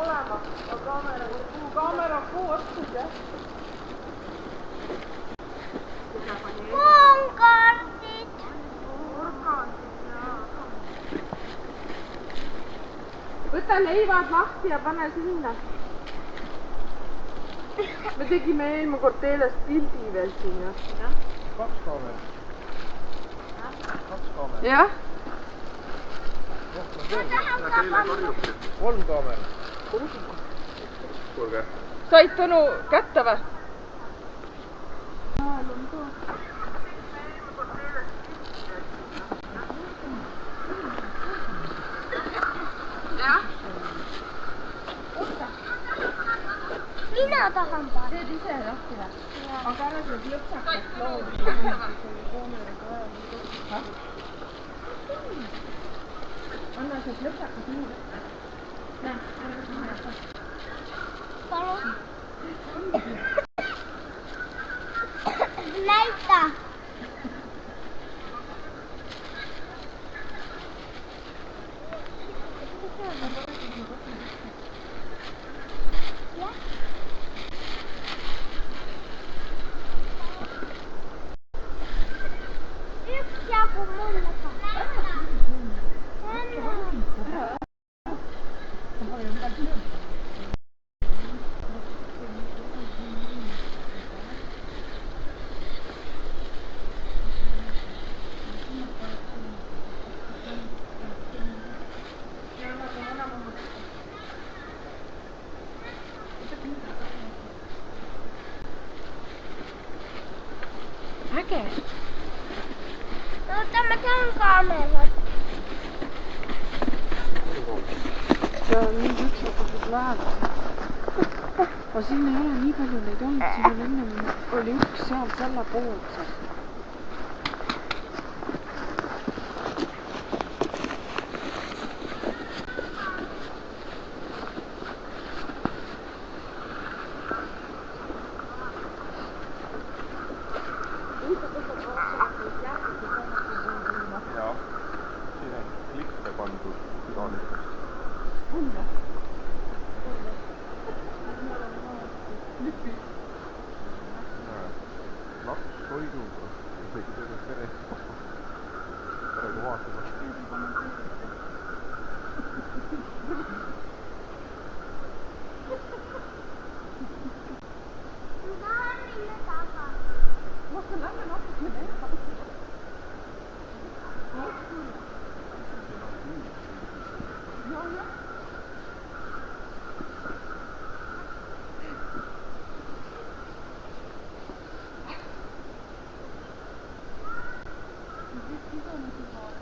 olema, kaamera on kuu otsas, jah. Puunkaardid. Võta leivad lahti ja pane sinna. Me tegime eelmine kord teelest pildi veel siin, jah. 2 kaamerat. 2 kaamerat. Jah? Teile karjubki. 3 kaamerat. Kuulge. Said Tõnu kätte või? Jah? Mina tahan panna. Teed ise lahti või? Aga ära see lõpsakas loodi. Anna see lõpsakas muu võtta. Näe, ära võtta näe. Palun. Näita. Yksi jaku mulle. Äge. Oota, mä teen kaamerat. See on nii üksakused lähedal. Aga siin ei ole nii palju neid olnud, siin on ennem oli üks seal selle poolt. Jaa, siin on klippe pandud südanikest. On või? Laps toiduga, isegi terve pere. Praegu vaatama. Ma tahan minna tagasi. Mutta lähme natukene edasi. Joo, joo. Sitten on hyvä.